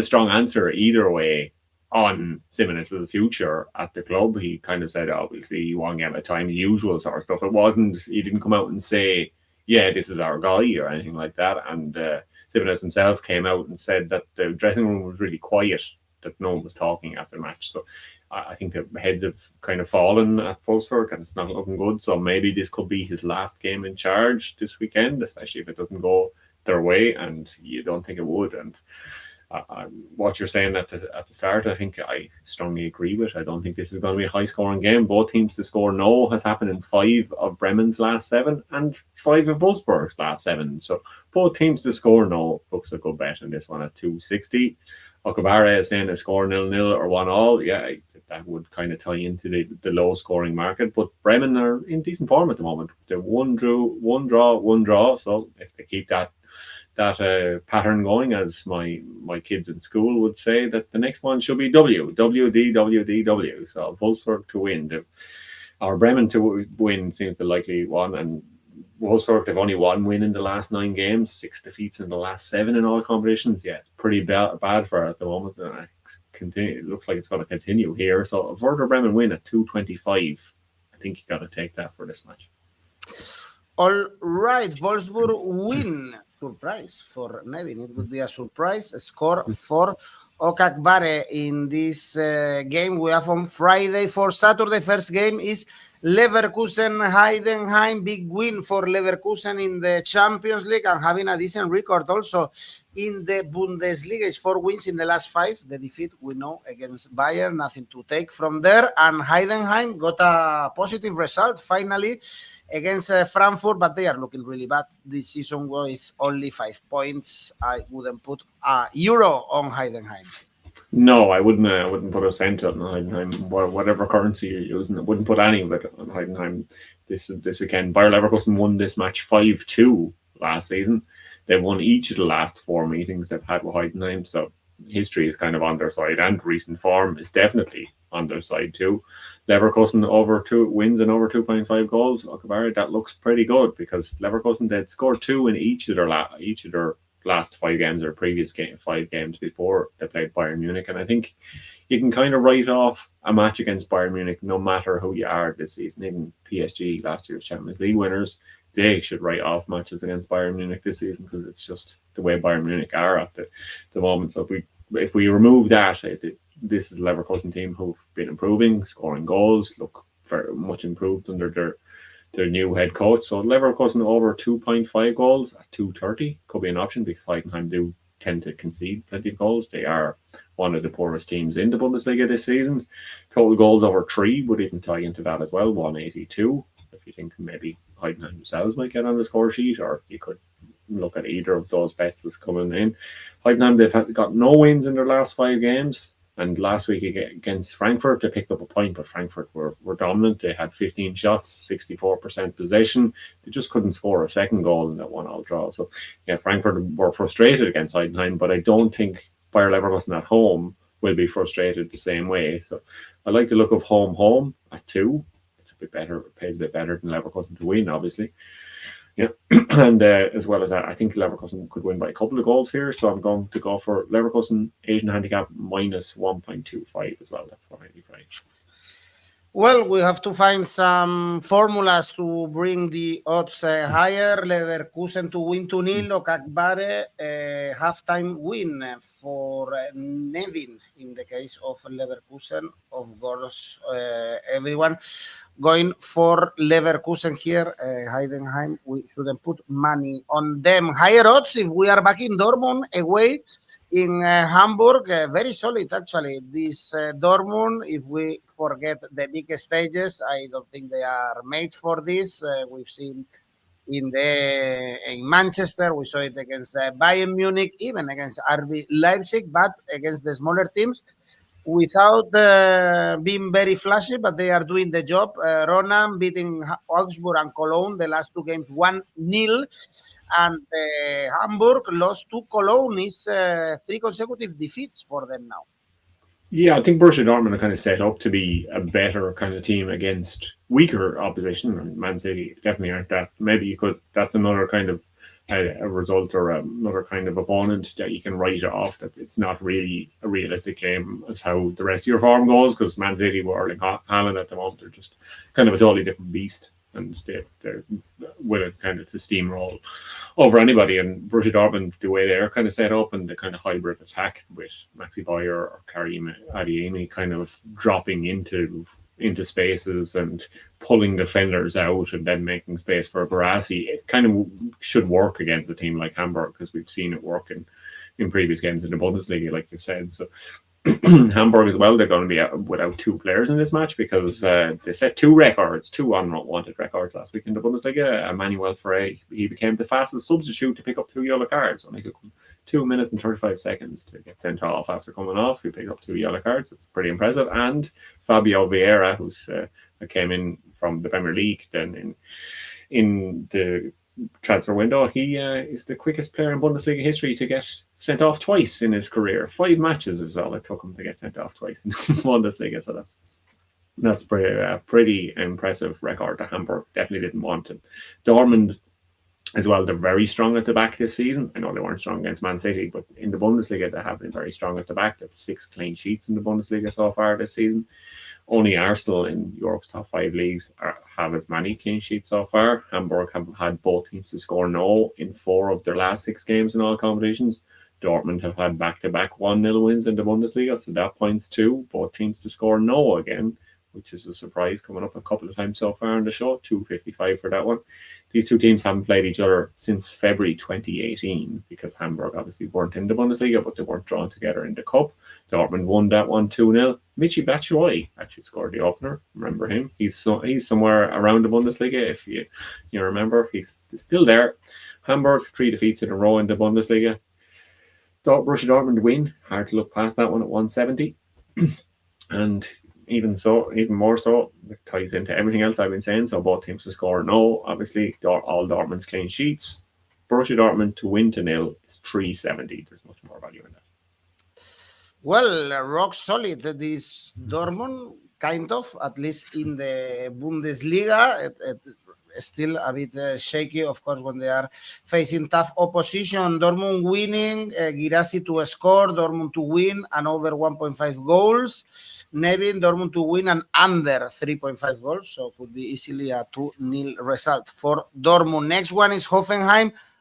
a strong answer either way on Simenes' future at the club. He kind of said, obviously, 1 game at a time, the usual sort of stuff. He didn't come out and say, yeah, this is our guy or anything like that. And Simenes himself came out and said that the dressing room was really quiet, that no one was talking after the match. So I think the heads have kind of fallen at Wolfsburg, and it's not looking good. So maybe this could be his last game in charge this weekend, especially if it doesn't go their way, and you don't think it would. And what you're saying at the start, I think I strongly agree with. I don't think this is going to be a high-scoring game. Both teams to score no has happened in 5 of Bremen's last 7 and 5 of Wolfsburg's last 7. So both teams to score no looks a good bet in this one at 260. 𝗀𝗵𝗏𝗏 is saying a score 0-0 or 1-1. Yeah, that would kind of tie into the low-scoring market. But Bremen are in decent form at the moment. They're 1 draw. So if they keep that pattern going, as my kids in school would say, that the next one should be WD. So Wolfsburg to win, or Bremen to win seems the likely one. And Wolfsburg, they've only 1 win in the last 9 games, 6 defeats in the last 7 in all competitions. Yeah, it's pretty bad for her at the moment. And it looks like it's going to continue here. So a Werder Bremen win at 225. I think you got to take that for this match. All right, Wolfsburg win. Surprise for Nevin. It would be a surprise. A score for 𝗀𝗵𝗏𝗏𝗏 in this game we have on Friday. For Saturday, first game is Leverkusen Heidenheim. Big win for Leverkusen in the Champions League and having a decent record also in the Bundesliga. It's 4 wins in the last 5. The defeat, we know, against Bayern, nothing to take from there. And Heidenheim got a positive result finally against Frankfurt, but they are looking really bad this season with only 5 points. I wouldn't put €1 on Heidenheim. No, I wouldn't put a cent on Heidenheim. Whatever currency you're using, I wouldn't put any of it on Heidenheim this weekend. Bayer Leverkusen won this match 5-2 last season. They've won each of the last 4 meetings they've had with Heidenheim, so history is kind of on their side, and recent form is definitely on their side too. Leverkusen over 2 wins and over 2.5 goals. 𝗀𝗵𝗏𝗏𝗏, that looks pretty good, because Leverkusen, they'd scored 2 in each of their last 5 games, or previous 5 games before they played Bayern Munich. And I think you can kind of write off a match against Bayern Munich no matter who you are this season. Even PSG, last year's Champions League winners, they should write off matches against Bayern Munich this season, because it's just the way Bayern Munich are at the moment. So if we if we remove that, this is a Leverkusen team who've been improving, scoring goals, look very much improved under their new head coach. So Leverkusen over 2.5 goals at 2.30 could be an option because Heidenheim do tend to concede plenty of goals. They are one of the poorest teams in the Bundesliga this season. Total goals over 3 would even tie into that as well, 182. If you think maybe Heidenheim themselves might get on the score sheet, or you could look at either of those bets that's coming in. Heidenheim, they've got no wins in their last 5 games. And last week against Frankfurt, they picked up a point, but Frankfurt were dominant. They had 15 shots, 64% possession. They just couldn't score a second goal in that 1-1 draw. So, yeah, Frankfurt were frustrated against Heidenheim, but I don't think Bayer Leverkusen at home will be frustrated the same way. So, I like the look of home at 2. It's a bit better, it pays a bit better than Leverkusen to win, obviously. Yeah, and as well as that, I think Leverkusen could win by a couple of goals here. So I'm going to go for Leverkusen Asian handicap minus 1.25 as well. That's what I need for. Well, we have to find some formulas to bring the odds higher. Leverkusen to win 2-0, or 𝗀𝗵𝗏𝗧 halftime win for Nevin in the case of Leverkusen. Of course, everyone going for Leverkusen here. Heidenheim, we shouldn't put money on them. Higher odds if we are back in Dortmund away in Hamburg, very solid actually. This Dortmund, if we forget the big stages, I don't think they are made for this. We've seen in Manchester, we saw it against Bayern Munich, even against RB Leipzig, but against the smaller teams, without being very flashy, but they are doing the job. Ronan beating Augsburg and Cologne, the last 2 games, 1-0. And Hamburg lost to Cologne. Is 3 consecutive defeats for them now. Yeah, I think Borussia Dortmund are kind of set up to be a better kind of team against weaker opposition. And Man City definitely aren't that. Maybe that's another kind of a result or another kind of opponent that you can write it off, that it's not really a realistic game as how the rest of your form goes, because Man City were Erling Haaland at the moment, they're just kind of a totally different beast, and they're willing kind of to steamroll over anybody. And Borussia Dortmund, the way they're kind of set up and the kind of hybrid attack with Maxi Bayer or 𝗀𝗏𝗏𝗧𝗏 kind of dropping into spaces and pulling defenders out and then making space for 𝗀𝗏𝗏𝗀𝗏𝗏𝗏, it kind of should work against a team like Hamburg, because we've seen it work in previous games in the Bundesliga, like you've said. So Hamburg as well, they're going to be out without 2 players in this match, because they set 2 unwanted records last week in the Bundesliga. Emmanuel Frey, he became the fastest substitute to pick up 2 yellow cards. Only took 2 minutes and 35 seconds to get sent off after coming off. He picked up 2 yellow cards. It's pretty impressive. And Fabio Vieira, who's came in from the Premier League then in the transfer window, he is the quickest player in Bundesliga history to get sent off twice in his career. 5 matches is all it took him to get sent off twice in Bundesliga. So that's pretty impressive record that Hamburg definitely didn't want. And Dortmund as well, they're very strong at the back this season. I know they weren't strong against Man City, but in the Bundesliga they have been very strong at the back. That's 6 clean sheets in the Bundesliga so far this season. Only Arsenal in Europe's top 5 leagues have as many clean sheets so far. Hamburg have had both teams to score no in 4 of their last 6 games in all competitions. Dortmund have had back-to-back 1-0 wins in the Bundesliga, so that points to both teams to score no again, which is a surprise, coming up a couple of times so far in the show. 2.55 for that one. These 2 teams haven't played each other since February 2018, because Hamburg obviously weren't in the Bundesliga, but they weren't drawn together in the Cup. Dortmund won that one 2-0. 𝗀𝗏𝗏𝗀𝗏𝗏𝗏 actually scored the opener. Remember him? He's somewhere around the Bundesliga. If you remember, he's still there. Hamburg 3 defeats in a row in the Bundesliga. Borussia Dortmund win. Hard to look past that one at 170. And even more so, it ties into everything else I've been saying. So both teams to score no. Obviously, all Dortmund's clean sheets. Borussia Dortmund to win 2-0 is 370. There's much more value in that. Well, rock solid. This Dortmund, kind of, at least in the Bundesliga. Still a bit shaky, of course, when they are facing tough opposition. Dortmund winning, 𝗀𝗏𝗏𝗀𝗏𝗏𝗀𝗏𝗀𝗏 to score, Dortmund to win, and over 1.5 goals. Nevin, Dortmund to win and under 3.5 goals, so could be easily a 2-0 result for Dortmund. Next one is Hoffenheim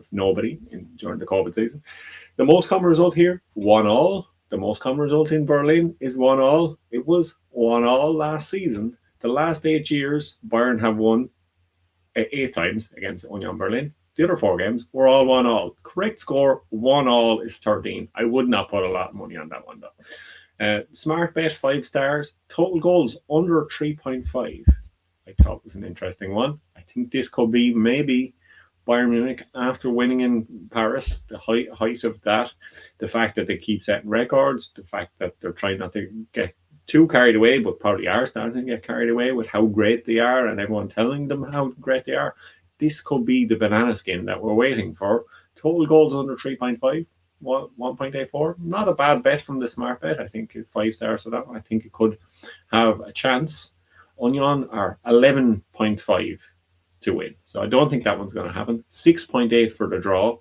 of nobody during the COVID season. The most common result here, 1-1. The most common result in Berlin is 1-1. It was 1-1 last season. The last 8 years, Bayern have won 8 times against Union Berlin. The other 4 games were all 1-1. Correct score, 1-1 is 13. I would not put a lot of money on that one, though. Smart bet, 5 stars. Total goals under 3.5. I thought was an interesting one. I think this could be maybe Bayern Munich after winning in Paris, the height of that, the fact that they keep setting records, the fact that they're trying not to get too carried away, but probably are starting to get carried away with how great they are and everyone telling them how great they are. This could be the banana skin that we're waiting for. Total goals under 3.5, 1.84. Not a bad bet from the smart bet. I think 5 stars to that one. I think it could have a chance. Union are 11.5 to win. So I don't think that one's going to happen. 6.8 for the draw.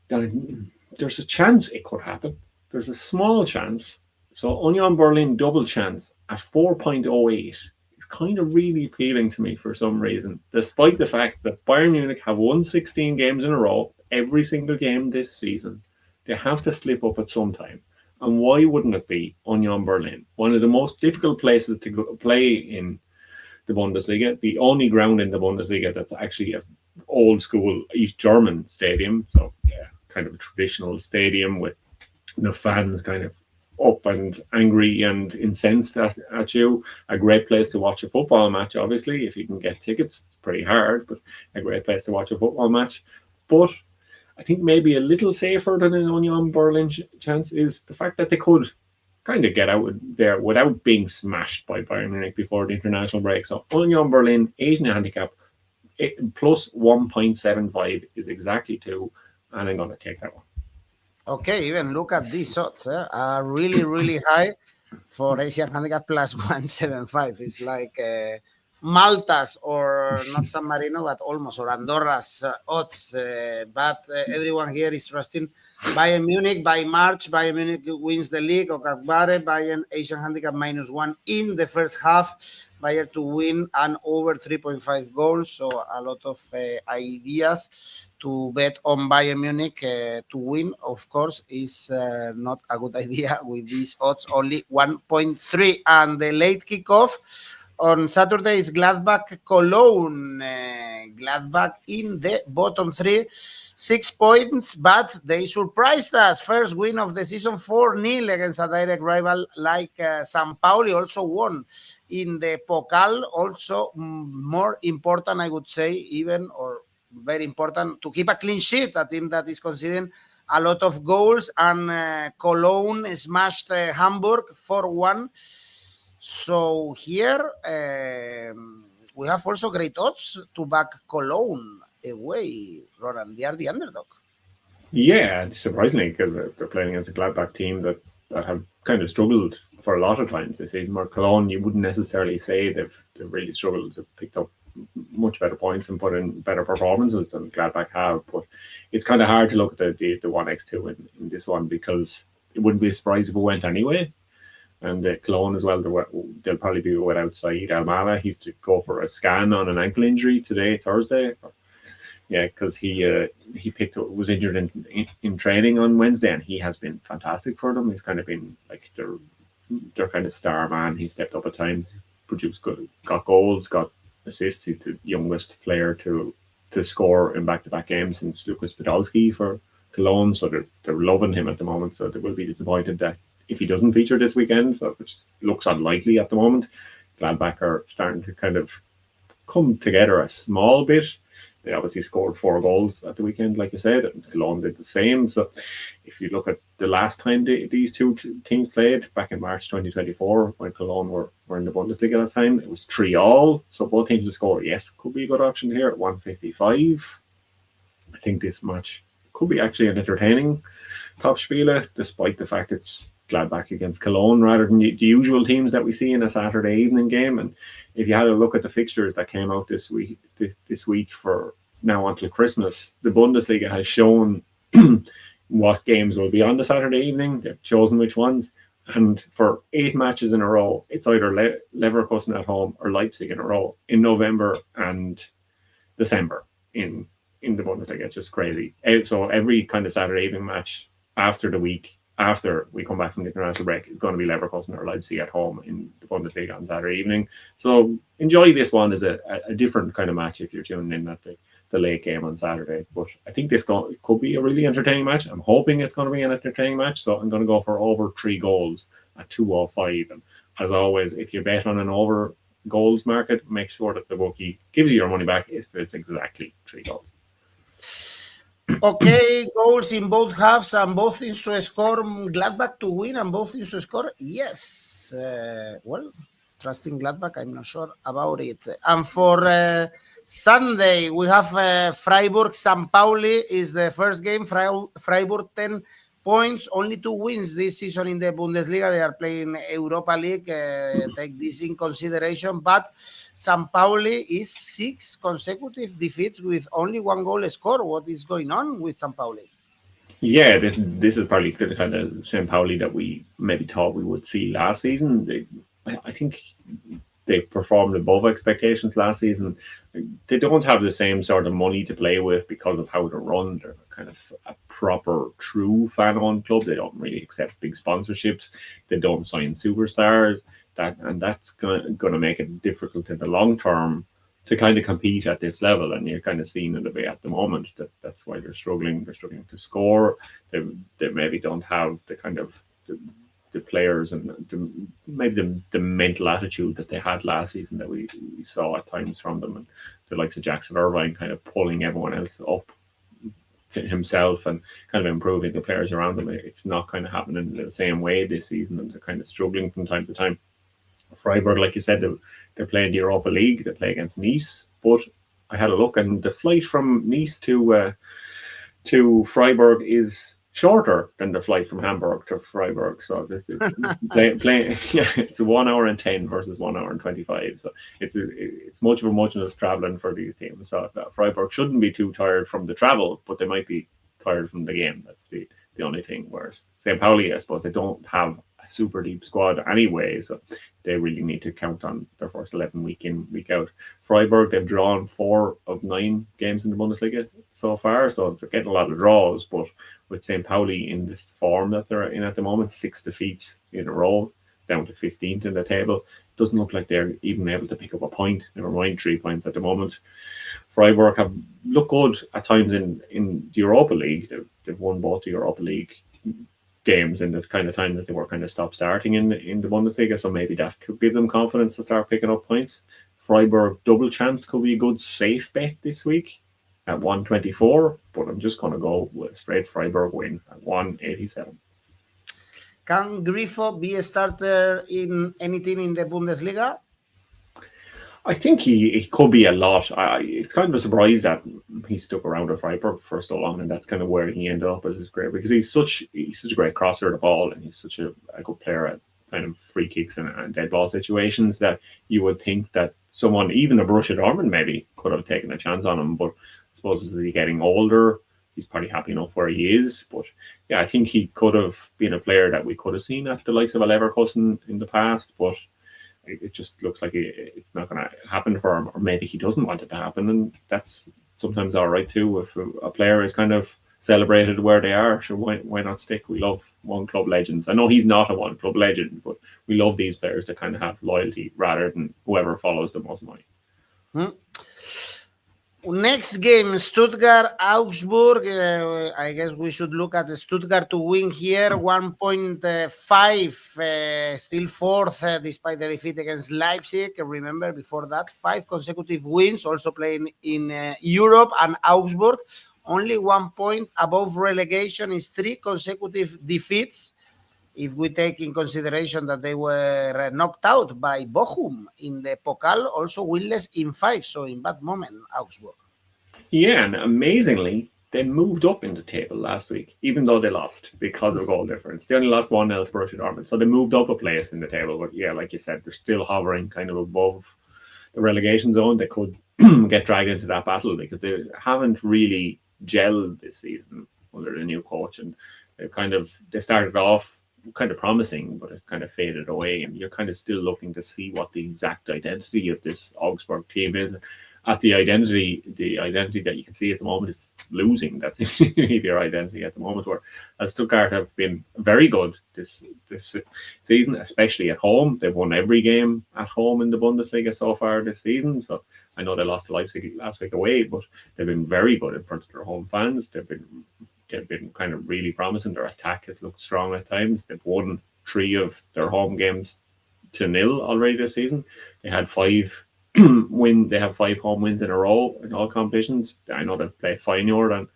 There's a chance it could happen. There's a small chance. So Union Berlin double chance at 4.08 is kind of really appealing to me for some reason, despite the fact that Bayern Munich have won 16 games in a row, every single game this season. they have to slip up at some time. And why wouldn't it be Union Berlin, one of the most difficult places to play in the Bundesliga, the only ground in the Bundesliga that's actually an old school East German stadium, so yeah, kind of a traditional stadium with the fans kind of up and angry and incensed at you. A great place to watch a football match, obviously, if you can get tickets. It's pretty hard, but a great place to watch a football match. But I think maybe a little safer than an Union Berlin chance is the fact that they could kind of get out there without being smashed by Bayern Munich before the international break. So Union Berlin, Asian handicap, plus 1.75 is exactly 2, and I'm going to take that one. Okay, even look at these odds. Are really, really high for Asian handicap plus 175. It's like Malta's or not San Marino, but almost, or Andorra's odds. But everyone here is trusting Bayern Munich by March. Bayern Munich wins the league. 𝗀𝗵𝗿𝗀𝗏, Bayern Asian handicap -1 in the first half. Bayern to win and over 3.5 goals. So a lot of ideas to bet on Bayern Munich to win, of course, is not a good idea with these odds, only 1.3. And the late kickoff on Saturday is Gladbach Cologne. Gladbach in the bottom 3, 6 points, but they surprised us. First win of the season, 4-0 against a direct rival like Pauli. Also won in the Pokal. Also more important, I would say, even, or very important, to keep a clean sheet, a team that is conceding a lot of goals. And Cologne smashed Hamburg 4-1. So here we have also great odds to back Cologne away. Ronan, they are the underdog. Yeah, surprisingly, because they're playing against a Gladbach team that have kind of struggled for a lot of times this season. Where Cologne, you wouldn't necessarily say they've really struggled. They've picked up much better points and put in better performances than Gladbach have. But it's kind of hard to look at the 1x2 in this one, because it wouldn't be a surprise if it went anyway. And Cologne as well, they'll probably be without Said Almada. He's to go for a scan on an ankle injury today, Thursday. Yeah, because he was injured in training on Wednesday, and he has been fantastic for them. He's kind of been like their kind of star man. He stepped up at times, produced good, got goals, got assists. He's the youngest player to score in back-to-back games since 𝗀𝗵𝗏𝗀𝗏𝗀𝗏 for Cologne. So they're loving him at the moment. So they will be disappointed that if he doesn't feature this weekend, so which looks unlikely at the moment. Gladbach are starting to kind of come together a small bit. They obviously scored 4 goals at the weekend, like I said, and Cologne did the same. So if you look at the last time these two teams played, back in March 2024, when Cologne were in the Bundesliga at the time, it was 3-3. So both teams to score, yes, could be a good option here at 155. I think this match could be actually an entertaining 𝗀𝗏𝗀𝗏𝗀𝗏𝗀𝗏, despite the fact it's Gladbach against Cologne rather than the usual teams that we see in a Saturday evening game. And if you had a look at the fixtures that came out this week for now until Christmas, the Bundesliga has shown what games will be on the Saturday evening. They've chosen which ones, and for 8 matches in a row, it's either Leverkusen at home or Leipzig in a row in November and December in the Bundesliga. It's just crazy. So every kind of Saturday evening match after the week after we come back from the international break, it's going to be Leverkusen or Leipzig at home in the Bundesliga on Saturday evening. So enjoy this one as a different kind of match if you're tuning in at the late game on Saturday. But I think this could be a really entertaining match. I'm hoping it's going to be an entertaining match, so I'm going to go for over 3 goals at 205. And as always, if you bet on an over goals market, make sure that the bookie gives you your money back if it's exactly 3 goals. Okay, goals in both halves and both teams to score. Gladbach to win and both teams to score. Yes. Well, trusting Gladbach, I'm not sure about it. And for Sunday, we have Freiburg. Pauli is the first game. Freiburg 10 points, only 2 wins this season in the Bundesliga. They are playing Europa League. Take this in consideration. But Pauli is 6 consecutive defeats with only 1 goal scored. What is going on with Pauli? Yeah, this is probably the kind of Pauli that we maybe thought we would see last season. I think they performed above expectations last season. They don't have the same sort of money to play with because of how they're run. They're kind of a proper, true fan-owned club. They don't really accept big sponsorships. They don't sign superstars. That's going to make it difficult in the long term to kind of compete at this level. And you're kind of seeing it a bit at the moment that's why they're struggling. They're struggling to score. They maybe don't have the kind of the players and maybe the mental attitude that they had last season that we saw at times from them, and the likes of Jackson Irvine kind of pulling everyone else up to himself and kind of improving the players around them. It's not kind of happening in the same way this season, and they're kind of struggling from time to time. Freiburg, like you said, they're playing the Europa League. They play against Nice, but I had a look, and the flight from Nice to Freiburg is shorter than the flight from Hamburg to Freiburg. So this is it's 1 hour and 10 versus 1 hour and 25. So it's much of a muchness traveling for these teams. So Freiburg shouldn't be too tired from the travel, but they might be tired from the game. That's the only thing. Whereas St. Pauli, I suppose, they don't have a super deep squad anyway, so they really need to count on their first 11 week in, week out. Freiburg, they've drawn 4 of 9 games in the Bundesliga so far, so they're getting a lot of draws, but with St. Pauli in this form that they're in at the moment, 6 defeats in a row, down to 15th in the table. Doesn't look like they're even able to pick up a point, never mind 3 points at the moment. Freiburg have looked good at times in the Europa League. They've won both the Europa League games in the kind of time that they were kind of stop-starting in the Bundesliga, so maybe that could give them confidence to start picking up points. Freiburg double chance could be a good safe bet this week at 124, but I'm just going to go with a straight Freiburg win at 187. Can Grifo be a starter in any team in the Bundesliga? I think he could be a lot. It's kind of a surprise that he stuck around at Freiburg for so long, and that's kind of where he ended up as his career, because he's such a great crosser of the ball, and he's such a good player at kind of free kicks and dead ball situations that you would think that someone, even a Borussia Dortmund maybe, could have taken a chance on him. But I suppose as he's getting older, he's probably happy enough where he is. But yeah, I think he could have been a player that we could have seen at the likes of a Leverkusen in the past, but it just looks like it's not going to happen for him, or maybe he doesn't want it to happen, and that's sometimes all right too. If a player is kind of celebrated where they are, sure, why not stick? We love one club legends. I know he's not a one club legend, but we love these players that kind of have loyalty rather than whoever follows the most money. Next game, Stuttgart, Augsburg. I guess we should look at the Stuttgart to win here, 1.5, still fourth despite the defeat against Leipzig. Remember, before that, 5 consecutive wins, also playing in Europe, and Augsburg, only 1 point above relegation is 3 consecutive defeats. If we take in consideration that they were knocked out by Bochum in the Pokal, also winless in 5, so in bad moment, Augsburg. Yeah, and amazingly, they moved up in the table last week, even though they lost because of goal difference. They only lost 1-0 to Borussia Dortmund, so they moved up a place in the table. But yeah, like you said, they're still hovering kind of above the relegation zone. They could get dragged into that battle because they haven't really gelled this season under the new coach, and they started off kind of promising, but it kind of faded away, and you're kind of still looking to see what the exact identity of this Augsburg team is. At the identity that you can see at the moment is losing. That's their identity at the moment, where Stuttgart have been very good this season, especially at home. They've won every game at home in the Bundesliga so far this season. So I know they lost to Leipzig last week away, but they've been very good in front of their home fans. They've been kind of really promising. Their attack has looked strong at times. They've won 3 of their home games to 0 already this season. They had 5 They have 5 home wins in a row in all competitions. I know they play Feyenoord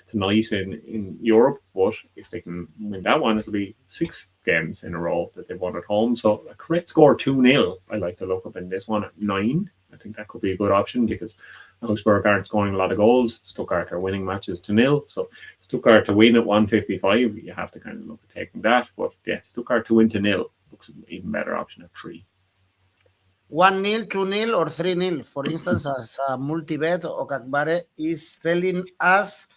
tonight in Europe, but if they can win that one, it'll be 6 games in a row that they've won at home. So a correct score 2-0. I like to look up in this one at 9. I think that could be a good option because Augsburg aren't scoring a lot of goals. Stuttgart are winning matches 2-0. So Stuttgart to win at 155, you have to kind of look at taking that. But yeah, Stuttgart to win 2-0 looks an even better option at 3. 1-0, 2-0, or 3-0, for instance, as multi-bet or 𝗀𝗏𝗏𝗀𝗏 is telling us.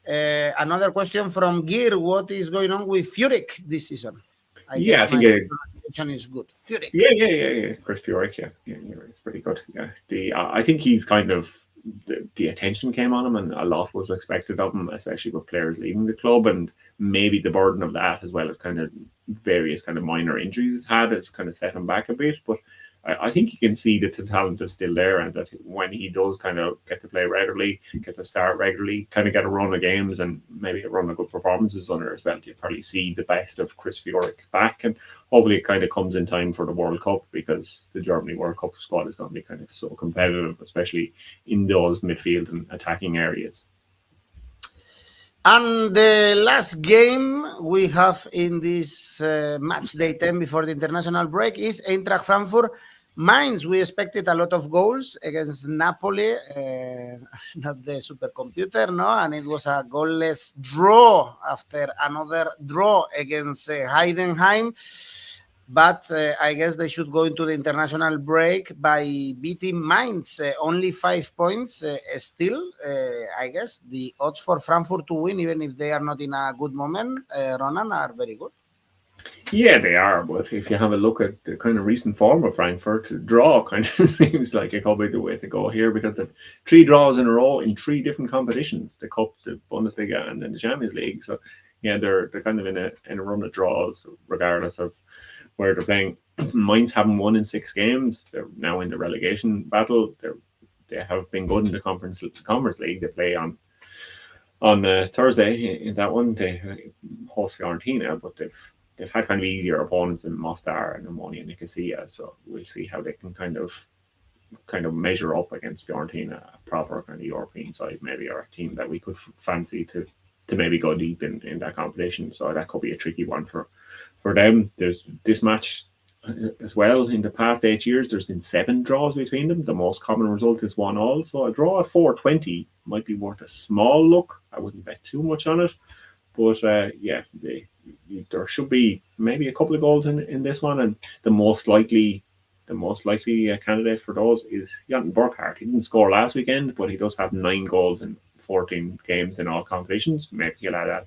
Another question from Gear: what is going on with Furyk this season? I think pronunciation is good. Furyk. Yeah. Chris Furyk, yeah, it's pretty good. Yeah, I think he's kind of the attention came on him, and a lot was expected of him, especially with players leaving the club, and maybe the burden of that, as well as kind of various kind of minor injuries he's had, it's kind of set him back a bit. But I think you can see that the talent is still there, and that when he does kind of get to play regularly, get to start regularly, kind of get a run of games and maybe a run of good performances under his belt, you probably see the best of 𝗀𝗻𝗄𝗏 back. And hopefully it kind of comes in time for the World Cup, because the Germany World Cup squad is going to be kind of so competitive, especially in those midfield and attacking areas. And the last game we have in this match day 10 before the international break is Eintracht Frankfurt. Mainz, we expected a lot of goals against Napoli, not the supercomputer, no? And it was a goalless draw after another draw against Heidenheim. But I guess they should go into the international break by beating Mainz. Only 5 points still. I guess the odds for Frankfurt to win, even if they are not in a good moment, Ronan, are very good. Yeah, they are. But if you have a look at the kind of recent form of Frankfurt, draw kind of seems like it could be the way to go here, because the 3 draws in a row in 3 different competitions: the Cup, the Bundesliga, and then the Champions League. So yeah, they're kind of in a run of draws, regardless of where they're playing. Mainz haven't won in 6 games. They're now in the relegation battle. They have been good in the Conference League. They play on Thursday in that one. They host Fiorentina, but they've had kind of easier opponents in Mostar and Ammonia and 𝗀𝗏𝗏𝗏. So we'll see how they can kind of measure up against Fiorentina, a proper kind of European side, maybe, or a team that we could fancy to maybe go deep in that competition. So that could be a tricky one for them. There's this match as well. In the past 8 years, there's been 7 draws between them. The most common result is 1-1. So a draw at 4.20 might be worth a small look. I wouldn't bet too much on it, but yeah, there should be maybe a couple of goals in this one. And the most likely candidate for those is 𝗀𝗵𝗏𝗏𝗏𝗏. He didn't score last weekend, but he does have 9 goals in 14 games in all competitions. Maybe he'll add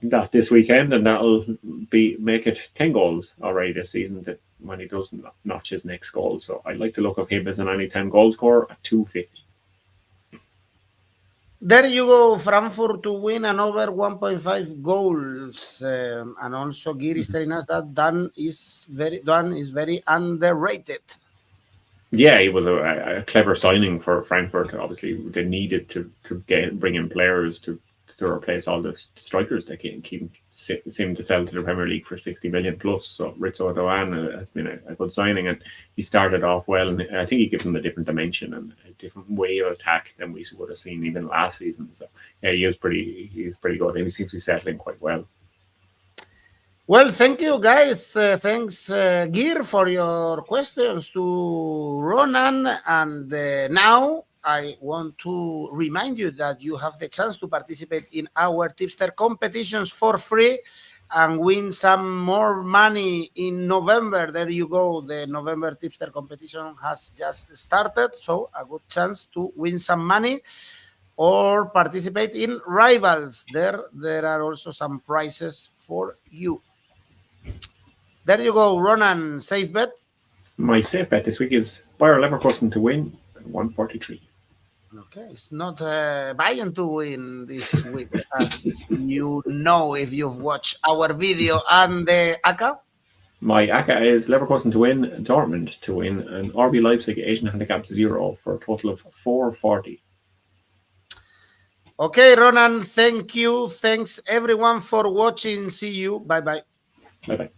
that this weekend, and that'll make it 10 goals already this season, that when he does notch his next goal. So I'd like to look at him as an anytime goal scorer at 2.50. There you go, Frankfurt to win and over 1.5 goals. And also Giri is telling us that Dan is very underrated. Yeah, he was a clever signing for Frankfurt. Obviously, they needed to bring in players to replace all the strikers they seem to sell to the Premier League for 60 million plus. So 𝗀𝗻𝗏𝗏𝗏𝗏 has been a good signing, and he started off well, and I think he gives them a different dimension and a different way of attack than we would have seen even last season. So yeah, he's pretty good, and he seems to be settling quite well. Well, thank you, guys. Thanks, Gir, for your questions to Ronan. And now I want to remind you that you have the chance to participate in our tipster competitions for free and win some more money in November. There you go. The November tipster competition has just started, so a good chance to win some money or participate in Rivals. There are also some prizes for you. There you go, Ronan. Safe bet? My safe bet this week is Bayer Leverkusen to win at 143. Okay, it's not Bayern to win this week, as you know if you've watched our video. And the ACCA? My ACCA is Leverkusen to win, Dortmund to win, and RB Leipzig Asian handicap 0 for a total of 440. Okay, Ronan, thank you. Thanks everyone for watching. See you. Bye-bye. Bye-bye.